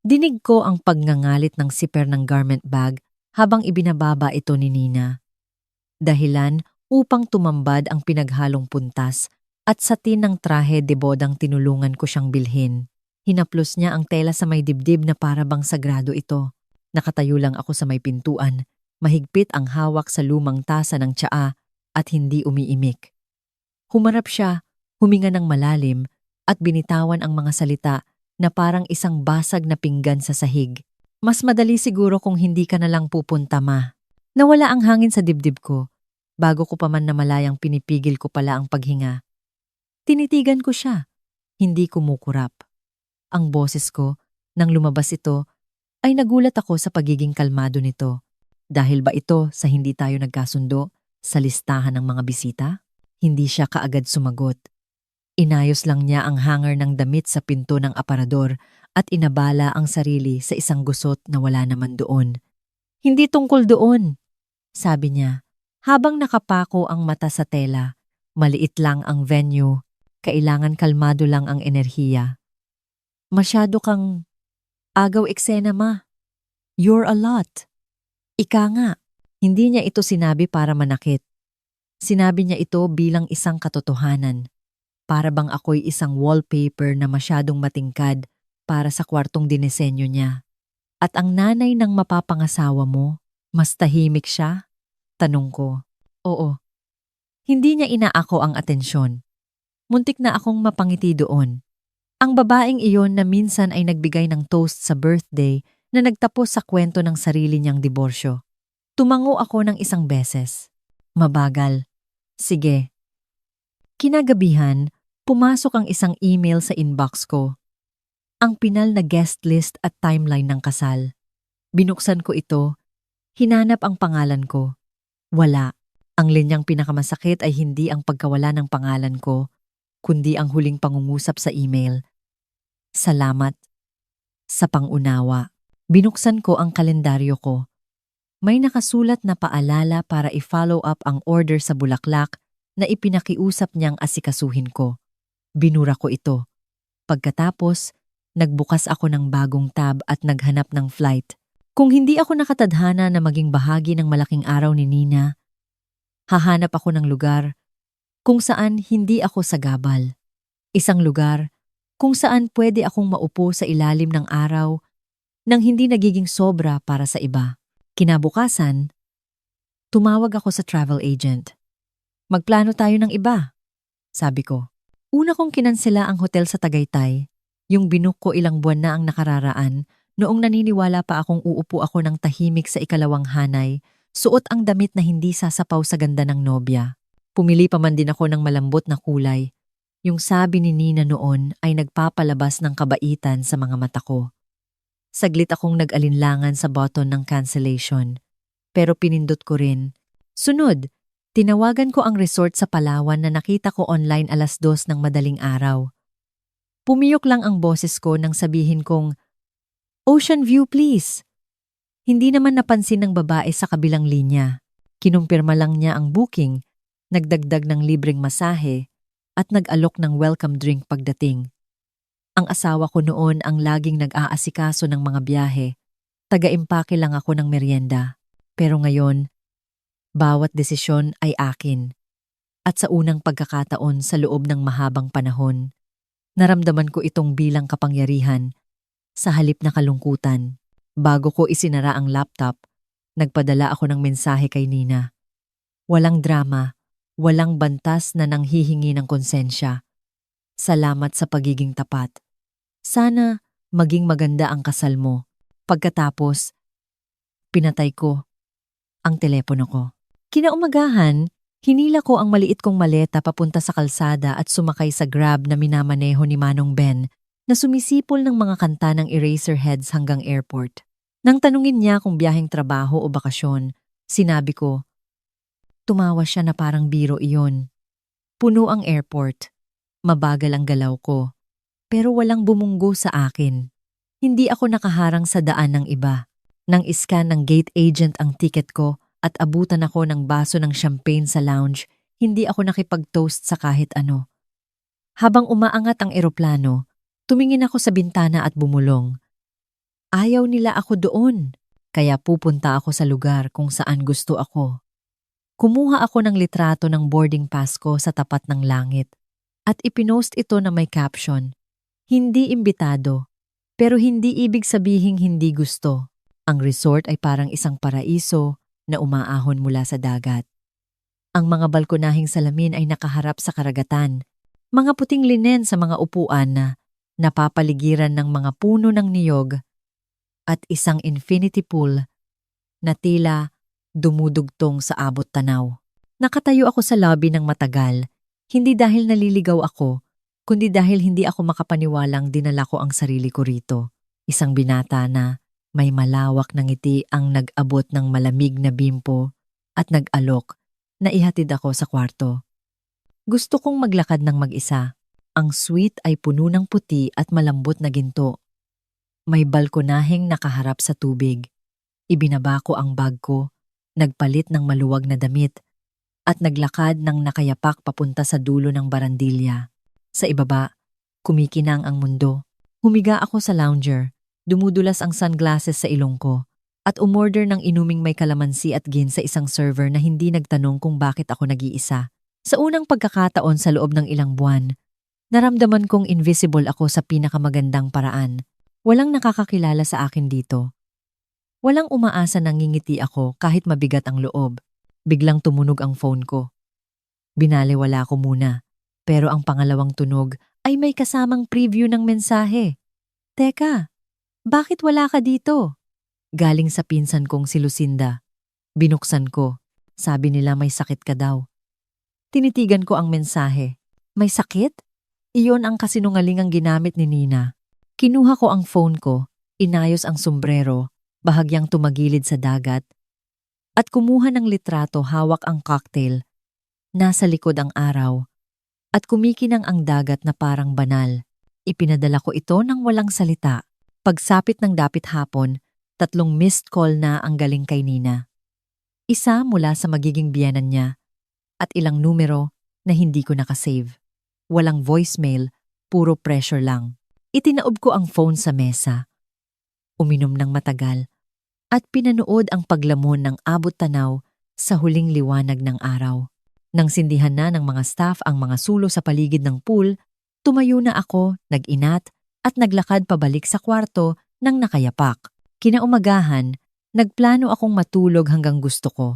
Dinig ko ang pagngangalit ng siper ng garment bag habang ibinababa ito ni Nina. Dahilan upang tumambad ang pinaghalong puntas at satin ng trahe de bodang tinulungan ko siyang bilhin. Hinaplos niya ang tela sa may dibdib na parabang sagrado ito. Nakatayo lang ako sa may pintuan, mahigpit ang hawak sa lumang tasa ng tsaa at hindi umiimik. Humarap siya, huminga ng malalim at binitawan ang mga salita na parang isang basag na pinggan sa sahig. Mas madali siguro kung hindi ka na lang pupunta, ma. Nawala ang hangin sa dibdib ko. Bago ko pa man namalayang pinipigil ko pala ang paghinga. Tinitigan ko siya. Hindi kumukurap. Ang boses ko, nang lumabas ito, ay nagulat ako sa pagiging kalmado nito. Dahil ba ito sa hindi tayo nagkasundo sa listahan ng mga bisita? Hindi siya kaagad sumagot. Inayos lang niya ang hanger ng damit sa pinto ng aparador at inabala ang sarili sa isang gusot na wala naman doon. Hindi tungkol doon, sabi niya, habang nakapako ang mata sa tela. Maliit lang ang venue, kailangan kalmado lang ang enerhiya. Masyado kang agaw eksena, ma. You're a lot. Ika nga, hindi niya ito sinabi para manakit. Sinabi niya ito bilang isang katotohanan. Para bang ako'y isang wallpaper na masyadong matingkad para sa kwartong dinesenyo niya. At ang nanay ng mapapangasawa mo, mas tahimik siya? Tanong ko. Oo. Hindi niya inaako ang atensyon. Muntik na akong mapangiti doon. Ang babaeng iyon na minsan ay nagbigay ng toast sa birthday na nagtapos sa kwento ng sarili niyang diborsyo. Tumango ako ng isang beses. Mabagal. Sige. Kinagabihan, pumasok ang isang email sa inbox ko. Ang pinal na guest list at timeline ng kasal. Binuksan ko ito. Hinanap ang pangalan ko. Wala. Ang linyang pinakamasakit ay hindi ang pagkawala ng pangalan ko, kundi ang huling pangungusap sa email. Salamat. Sa pangunawa. Binuksan ko ang kalendaryo ko. May nakasulat na paalala para i-follow up ang order sa bulaklak na ipinakiusap niyang asikasuhin ko. Binura ko ito. Pagkatapos, nagbukas ako ng bagong tab at naghanap ng flight. Kung hindi ako nakatadhana na maging bahagi ng malaking araw ni Nina, hahanap ako ng lugar kung saan hindi ako sagabal. Isang lugar kung saan pwede akong maupo sa ilalim ng araw nang hindi nagiging sobra para sa iba. Kinabukasan, tumawag ako sa travel agent. Magplano tayo ng iba, sabi ko. Una kong kinansela ang hotel sa Tagaytay, yung binook ko ilang buwan na ang nakararaan, noong naniniwala pa akong uupo ako ng tahimik sa ikalawang hanay, suot ang damit na hindi sasapaw sa ganda ng nobya. Pumili pa man din ako ng malambot na kulay. Yung sabi ni Nina noon ay nagpapalabas ng kabaitan sa mga mata ko. Saglit akong nag-alinlangan sa button ng cancellation, pero pinindot ko rin. Sunod, tinawagan ko ang resort sa Palawan na nakita ko online 2:00 ng madaling araw. Pumiyok lang ang boses ko nang sabihin kong, "Ocean view please." Hindi naman napansin ng babae sa kabilang linya. Kinumpirma lang niya ang booking, nagdagdag ng libreng masahe, at nag-alok ng welcome drink pagdating. Ang asawa ko noon ang laging nag-aasikaso ng mga biyahe. Taga-impake lang ako ng merienda. Pero ngayon, bawat desisyon ay akin. At sa unang pagkakataon sa loob ng mahabang panahon, naramdaman ko itong bilang kapangyarihan sa halip na kalungkutan. Bago ko isinara ang laptop, nagpadala ako ng mensahe kay Nina. Walang drama, walang bantas na nanghihingi ng konsensya. Salamat sa pagiging tapat. Sana maging maganda ang kasal mo. Pagkatapos, pinatay ko ang telepono ko. Kinaumagahan, hinila ko ang maliit kong maleta papunta sa kalsada at sumakay sa Grab na minamaneho ni Manong Ben na sumisipol ng mga kanta ng Eraserheads hanggang airport. Nang tanungin niya kung biyaheng trabaho o bakasyon, sinabi ko, tumawa siya na parang biro iyon. Puno ang airport. Mabagal ang galaw ko. Pero walang bumunggo sa akin. Hindi ako nakaharang sa daan ng iba. Nang iscan ng gate agent ang ticket ko at abutan ako ng baso ng champagne sa lounge, hindi ako nakipag-toast sa kahit ano. Habang umaangat ang eroplano, tumingin ako sa bintana at bumulong. Ayaw nila ako doon. Kaya pupunta ako sa lugar kung saan gusto ako. Kumuha ako ng litrato ng boarding pass ko sa tapat ng langit at ipinost ito na may caption, "Hindi imbitado, pero hindi ibig sabihing hindi gusto." Ang resort ay parang isang paraiso na umaahon mula sa dagat. Ang mga balkonahing salamin ay nakaharap sa karagatan, mga puting linen sa mga upuan na napapaligiran ng mga puno ng niyog at isang infinity pool na tila dumudugtong sa abot tanaw. Nakatayo ako sa lobby ng matagal, hindi dahil naliligaw ako, kundi dahil hindi ako makapaniwalang dinala ko ang sarili ko rito. Isang binata na may malawak na ngiti ang nag-abot ng malamig na bimpo at nag-alok na ihatid ako sa kwarto. Gusto kong maglakad ng mag-isa. Ang suite ay puno ng puti at malambot na ginto. May balkonaheng nakaharap sa tubig. Ibinaba ko ang bag ko, nagpalit ng maluwag na damit, at naglakad ng nakayapak papunta sa dulo ng barandilya. Sa ibaba, kumikinang ang mundo. Humiga ako sa lounger, dumudulas ang sunglasses sa ilong ko, at umorder ng inuming may kalamansi at gin sa isang server na hindi nagtanong kung bakit ako nag-iisa. Sa unang pagkakataon sa loob ng ilang buwan, naramdaman kong invisible ako sa pinakamagandang paraan. Walang nakakakilala sa akin dito. Walang umaasa nang ngingiti ako kahit mabigat ang loob. Biglang tumunog ang phone ko. Binalewala ko muna, pero ang pangalawang tunog ay may kasamang preview ng mensahe. "Teka, bakit wala ka dito?" Galing sa pinsan kong si Lucinda. Binuksan ko. Sabi nila may sakit ka daw. Tinitigan ko ang mensahe. May sakit? Iyon ang kasinungalingang ginamit ni Nina. Kinuha ko ang phone ko, inayos ang sombrero, bahagyang tumagilid sa dagat, at kumuha ng litrato hawak ang cocktail. Nasa likod ang araw, at kumikinang ang dagat na parang banal. Ipinadala ko ito nang walang salita. Pagsapit ng dapit hapon, 3 missed call na ang galing kay Nina. Isa mula sa magiging biyenan niya, at ilang numero na hindi ko nakasave. Walang voicemail, puro pressure lang. Itinaob ko ang phone sa mesa. Uminom ng matagal at pinanood ang paglamon ng abot tanaw sa huling liwanag ng araw. Nang sindihan na ng mga staff ang mga sulo sa paligid ng pool, tumayo na ako, nag-inat at naglakad pabalik sa kwarto ng nakayapak. Kinaumagahan, nagplano akong matulog hanggang gusto ko.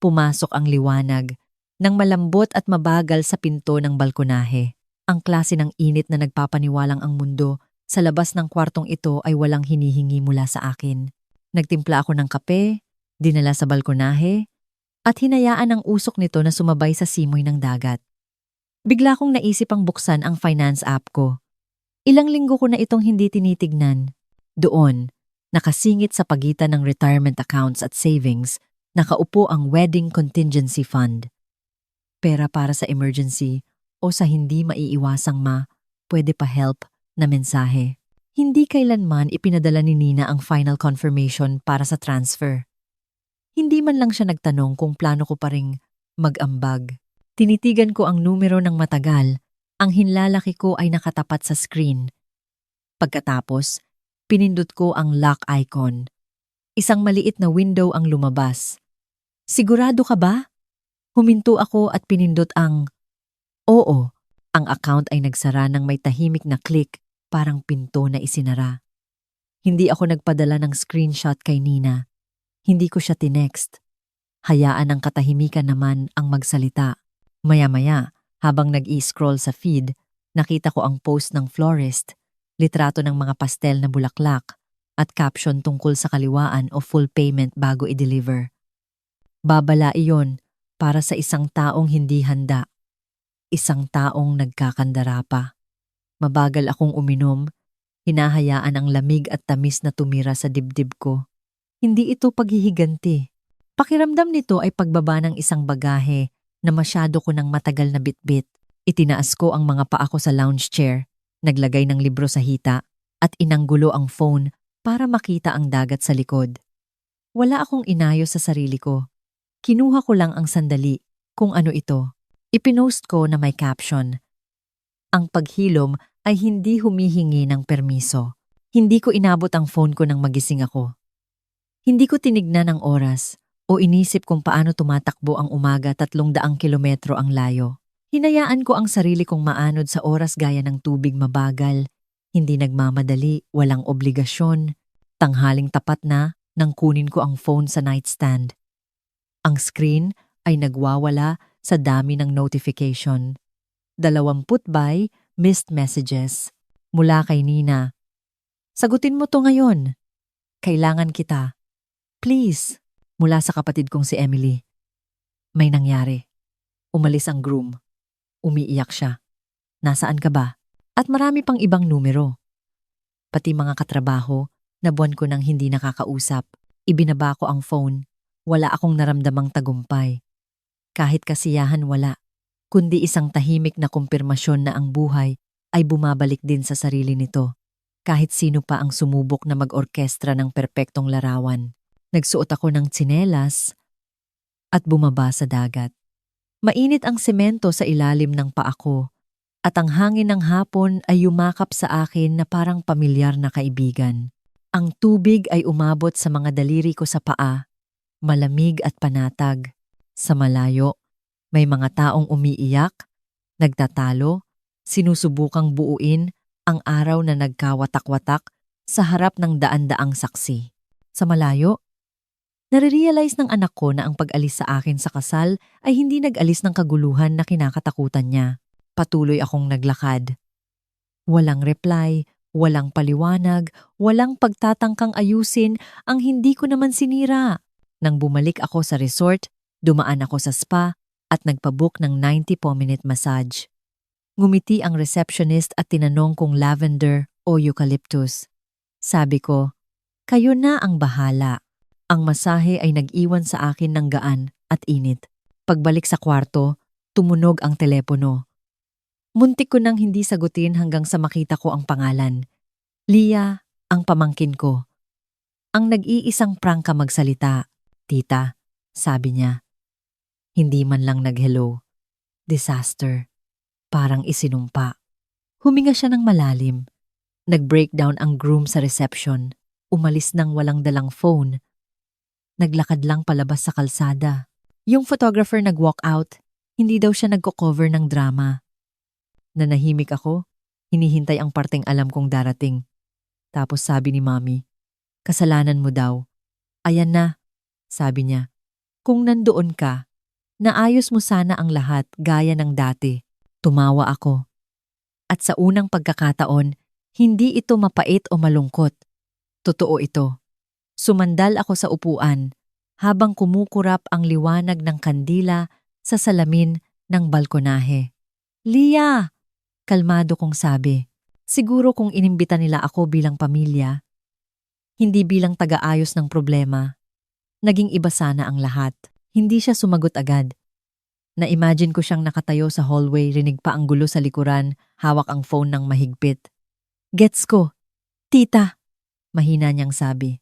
Pumasok ang liwanag nang malambot at mabagal sa pinto ng balkonahe. Ang klase ng init na nagpapaniwalang ang mundo sa labas ng kwartong ito ay walang hinihingi mula sa akin. Nagtimpla ako ng kape, dinala sa balkonahe, at hinayaan ang usok nito na sumabay sa simoy ng dagat. Bigla kong naisip ang buksan ang finance app ko. Ilang linggo ko na itong hindi tinitignan. Doon, nakasingit sa pagitan ng retirement accounts at savings, nakaupo ang wedding contingency fund. Pera para sa emergency o sa hindi maiiwasang pwede pa help na mensahe. Hindi kailanman ipinadala ni Nina ang final confirmation para sa transfer. Hindi man lang siya nagtanong kung plano ko pa ring mag-ambag. Tinitigan ko ang numero ng matagal, ang hinlalaki ko ay nakatapat sa screen. Pagkatapos, pinindot ko ang lock icon. Isang maliit na window ang lumabas. "Sigurado ka ba?" Huminto ako at pinindot ang oo. Ang account ay nagsara ng may tahimik na click, parang pinto na isinara. Hindi ako nagpadala ng screenshot kay Nina. Hindi ko siya tinext. Hayaan ang katahimikan naman ang magsalita. Maya-maya, habang nag-i-scroll sa feed, nakita ko ang post ng florist, litrato ng mga pastel na bulaklak, at caption tungkol sa kaliwaan o full payment bago i-deliver. Babala iyon para sa isang taong hindi handa. Isang taong nagkakandara pa. Mabagal akong uminom, hinahayaan ang lamig at tamis na tumira sa dibdib ko. Hindi ito paghihiganti. Pakiramdam nito ay pagbaba ng isang bagahe na masyado ko ng matagal na bitbit. Itinaas ko ang mga paa ko sa lounge chair, naglagay ng libro sa hita, at inanggulo ang phone para makita ang dagat sa likod. Wala akong inayos sa sarili ko. Kinuha ko lang ang sandali kung ano ito. Ipinost ko na may caption. Ang paghilom ay hindi humihingi ng permiso. Hindi ko inabot ang phone ko nang magising ako. Hindi ko tinignan ang oras o inisip kung paano tumatakbo ang umaga 300 kilometro ang layo. Hinayaan ko ang sarili kong maanod sa oras gaya ng tubig mabagal, hindi nagmamadali, walang obligasyon. Tanghaling tapat na nang kunin ko ang phone sa nightstand. Ang screen ay nagwawala sa dami ng notification. 20 by missed messages mula kay Nina. Sagutin mo to ngayon. Kailangan kita. Please. Mula sa kapatid kong si Emily. May nangyari. Umalis ang groom. Umiiyak siya. Nasaan ka ba? At marami pang ibang numero. Pati mga katrabaho na buwan ko nang hindi nakakausap. Ibinaba ko ang phone. Wala akong naramdamang tagumpay. Kahit kasiyahan wala. Kundi isang tahimik na kumpirmasyon na ang buhay ay bumabalik din sa sarili nito. Kahit sino pa ang sumubok na mag-orkestra ng perpektong larawan. Nagsuot ako ng tsinelas at bumaba sa dagat. Mainit ang semento sa ilalim ng paa ko at ang hangin ng hapon ay yumakap sa akin na parang pamilyar na kaibigan. Ang tubig ay umabot sa mga daliri ko sa paa, malamig at panatag. Sa malayo, may mga taong umiiyak, nagtatalo, sinusubukang buuin ang araw na nagkawatak-watak sa harap ng daan-daang saksi. Sa malayo, nare-realize ng anak ko na ang pag-alis sa akin sa kasal ay hindi nag-alis ng kaguluhan na kinakatakutan niya. Patuloy akong naglakad. Walang reply, walang paliwanag, walang pagtatangkang ayusin ang hindi ko naman sinira. Nang bumalik ako sa resort, dumaan ako sa spa at nagpabook ng 90-minute massage. Ngumiti ang receptionist at tinanong kung lavender o eucalyptus. Sabi ko, kayo na ang bahala. Ang masahe ay nag-iwan sa akin ng gaan at init. Pagbalik sa kwarto, tumunog ang telepono. Muntik ko nang hindi sagutin hanggang sa makita ko ang pangalan. Leah, ang pamangkin ko. Ang nag-iisang prangka magsalita. Tita, sabi niya. Hindi man lang nag-hello. Disaster. Parang isinumpa. Huminga siya ng malalim. Nag-breakdown ang groom sa reception. Umalis nang walang dalang phone. Naglakad lang palabas sa kalsada. Yung photographer nag-walk out. Hindi daw siya nagko-cover ng drama. Nanahimik ako. Hinihintay ang parteng alam kong darating. Tapos sabi ni Mommy, kasalanan mo daw. Ayan na, sabi niya. Kung nandoon ka, naayos mo sana ang lahat gaya ng dati. Tumawa ako. At sa unang pagkakataon, hindi ito mapait o malungkot. Totoo ito. Sumandal ako sa upuan habang kumukurap ang liwanag ng kandila sa salamin ng balkonahe. Leah! Kalmado kong sabi. Siguro kung inimbita nila ako bilang pamilya, hindi bilang taga-ayos ng problema, naging iba sana ang lahat. Hindi siya sumagot agad. Na-imagine ko siyang nakatayo sa hallway, rinig pa ang gulo sa likuran, hawak ang phone ng mahigpit. Gets ko. Tita, mahina niyang sabi.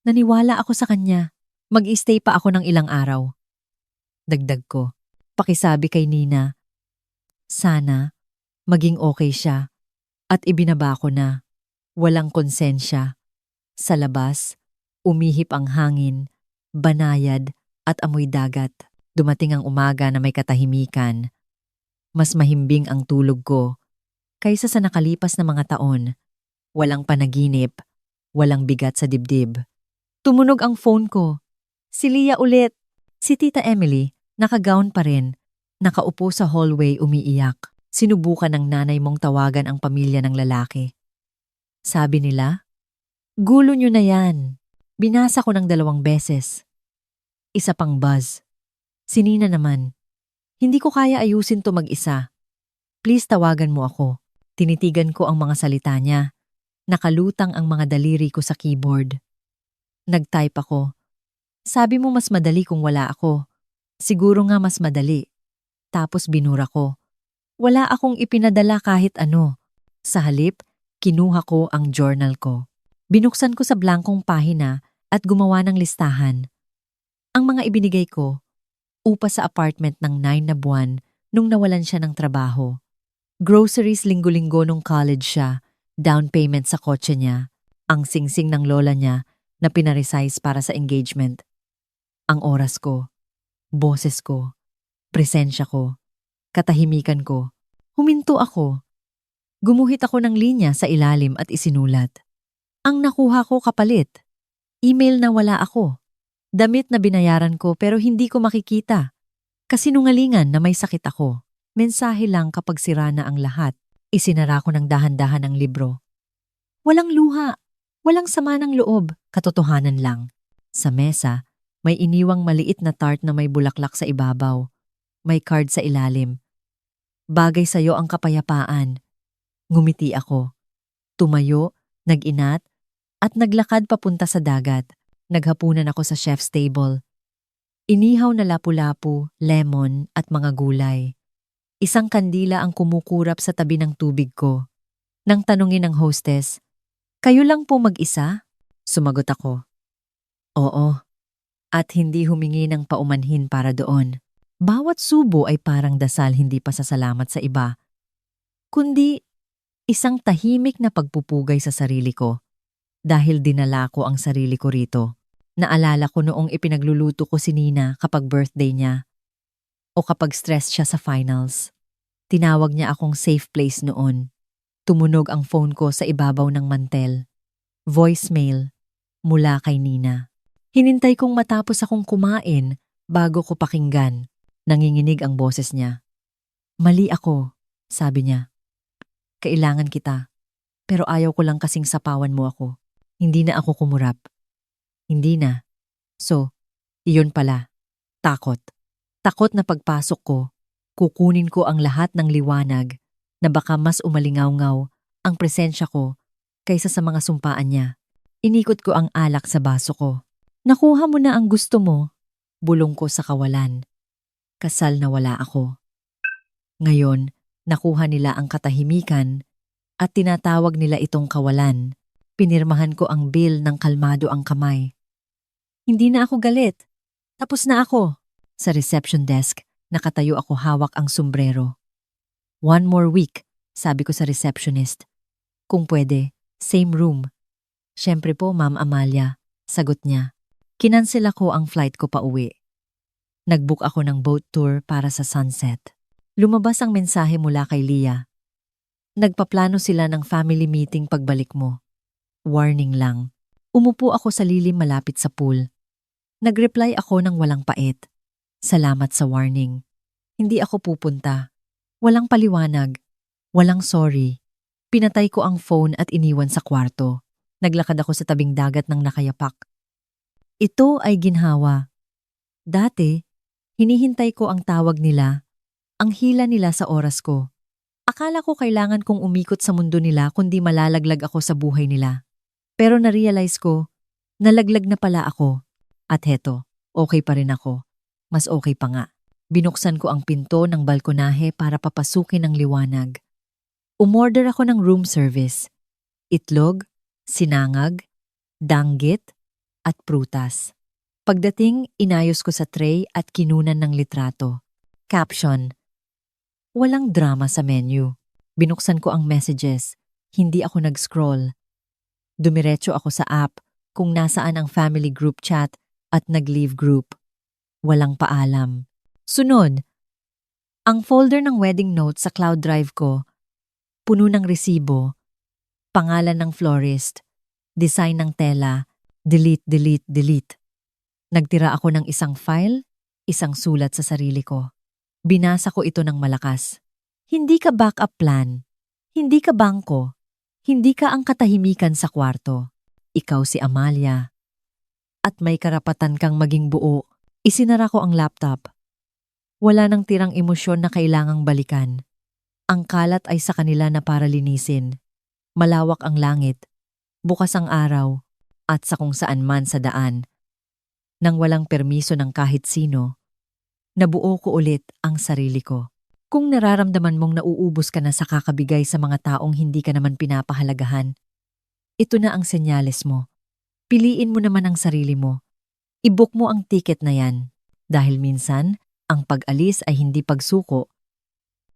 Naniwala ako sa kanya. Mag-stay pa ako ng ilang araw. Dagdag ko. Pakisabi kay Nina. Sana, maging okay siya. At ibinaba ko na. Walang konsensya. Sa labas, umihip ang hangin, banayad at amoy dagat. Dumating ang umaga na may katahimikan. Mas mahimbing ang tulog ko kaysa sa nakalipas na mga taon. Walang panaginip, walang bigat sa dibdib. Tumunog ang phone ko. Si Leah ulit. Si Tita Emily, nakagown pa rin. Nakaupo sa hallway umiiyak. Sinubukan ng nanay mong tawagan ang pamilya ng lalaki. Sabi nila, gulo nyo na yan. Binasa ko ng 2 beses. Isa pang buzz. Si Nina naman. Hindi ko kaya ayusin to mag-isa. Please tawagan mo ako. Tinitigan ko ang mga salita niya. Nakalutang ang mga daliri ko sa keyboard. Nag-type ako. Sabi mo mas madali kung wala ako. Siguro nga mas madali. Tapos binura ko. Wala akong ipinadala kahit ano. Sa halip, kinuha ko ang journal ko. Binuksan ko sa blankong pahina at gumawa ng listahan. Ang mga ibinigay ko, upa sa apartment ng 9 na buwan nung nawalan siya ng trabaho. Groceries linggo-linggo nung college siya, down payment sa kotse niya, Ang singsing ng lola niya na pinaresize para sa engagement. Ang oras ko, boses ko, presensya ko, katahimikan ko. Huminto ako. Gumuhit ako ng linya sa ilalim at isinulat. Ang nakuha ko kapalit. Email na wala ako. Damit na binayaran ko pero hindi ko makikita. Kasinungalingan na may sakit ako. Mensahe lang kapag sira na ang lahat. Isinara ko ng dahan-dahan ang libro. Walang luha. Walang sama ng loob. Katotohanan lang. Sa mesa, may iniwang maliit na tart na may bulaklak sa ibabaw. May card sa ilalim. Bagay sa'yo ang kapayapaan. Ngumiti ako. Tumayo, nag-inat, at naglakad papunta sa dagat. Naghapunan ako sa chef's table. Inihaw na lapu-lapu, lemon at mga gulay. Isang kandila ang kumukurap sa tabi ng tubig ko. Nang tanungin ng hostess, "Kayo lang po mag-isa?" Sumagot ako. Oo. At hindi humingi ng paumanhin para doon. Bawat subo ay parang dasal hindi pasasalamat sa iba. Kundi isang tahimik na pagpupugay sa sarili ko. Dahil dinala ko ang sarili ko rito. Naalala ko noong ipinagluluto ko si Nina kapag birthday niya. O kapag stressed siya sa finals. Tinawag niya akong safe place noon. Tumunog ang phone ko sa ibabaw ng mantel. Voicemail mula kay Nina. Hinintay kong matapos akong kumain bago ko pakinggan. Nanginginig ang boses niya. Mali ako, sabi niya. Kailangan kita. Pero ayaw ko lang kasing sapawan mo ako. Hindi na ako kumurap. Hindi na. So, iyon pala. Takot. Takot na pagpasok ko, kukunin ko ang lahat ng liwanag na baka mas umalingaw-ngaw ang presensya ko kaysa sa mga sumpaan niya. Inikot ko ang alak sa baso ko. Nakuha mo na ang gusto mo. Bulong ko sa kawalan. Kasal na wala ako. Ngayon, nakuha nila ang katahimikan at tinatawag nila itong kawalan. Pinirmahan ko ang bill ng kalmado ang kamay. Hindi na ako galit. Tapos na ako. Sa reception desk, nakatayo ako hawak ang sombrero. One more week, sabi ko sa receptionist. Kung pwede, same room. Siyempre po, Ma'am Amalia, sagot niya. Kinansel ako ang flight ko pa uwi. Nagbook ako ng boat tour para sa sunset. Lumabas ang mensahe mula kay Leah. Nagpaplano sila ng family meeting pagbalik mo. Warning lang. Umupo ako sa lilim malapit sa pool. Nagreply ako ng walang pait. Salamat sa warning. Hindi ako pupunta. Walang paliwanag. Walang sorry. Pinatay ko ang phone at iniwan sa kwarto. Naglakad ako sa tabing dagat ng nakayapak. Ito ay ginhawa. Dati, hinihintay ko ang tawag nila, ang hila nila sa oras ko. Akala ko kailangan kong umikot sa mundo nila kundi malalaglag ako sa buhay nila. Pero na-realize ko, nalaglag na pala ako. At heto, okay pa rin ako. Mas okay pa nga. Binuksan ko ang pinto ng balkonahe para papasukin ang liwanag. Umorder ako ng room service. Itlog, sinangag, danggit, at prutas. Pagdating, inayos ko sa tray at kinunan ng litrato. Caption: walang drama sa menu. Binuksan ko ang messages. Hindi ako nag-scroll. Dumiretso ako sa app kung nasaan ang family group chat at nag-leave group. Walang paalam. Sunod, ang folder ng wedding notes sa cloud drive ko, puno ng resibo, pangalan ng florist, design ng tela, delete, delete, delete. Nagtira ako ng isang file, isang sulat sa sarili ko. Binasa ko ito ng malakas. Hindi ka backup plan. Hindi ka bangko. Hindi ka ang katahimikan sa kwarto. Ikaw si Amalia. At may karapatan kang maging buo. Isinara ko ang laptop. Wala nang tirang emosyon na kailangang balikan. Ang kalat ay sa kanila na para linisin. Malawak ang langit. Bukas ang araw. At sa kung saan man sa daan. Nang walang permiso ng kahit sino, nabuo ko ulit ang sarili ko. Kung nararamdaman mong nauubos ka na sa kakabigay sa mga taong hindi ka naman pinapahalagahan, ito na ang senyales mo. Piliin mo naman ang sarili mo. I-book mo ang ticket na yan. Dahil minsan, ang pag-alis ay hindi pagsuko,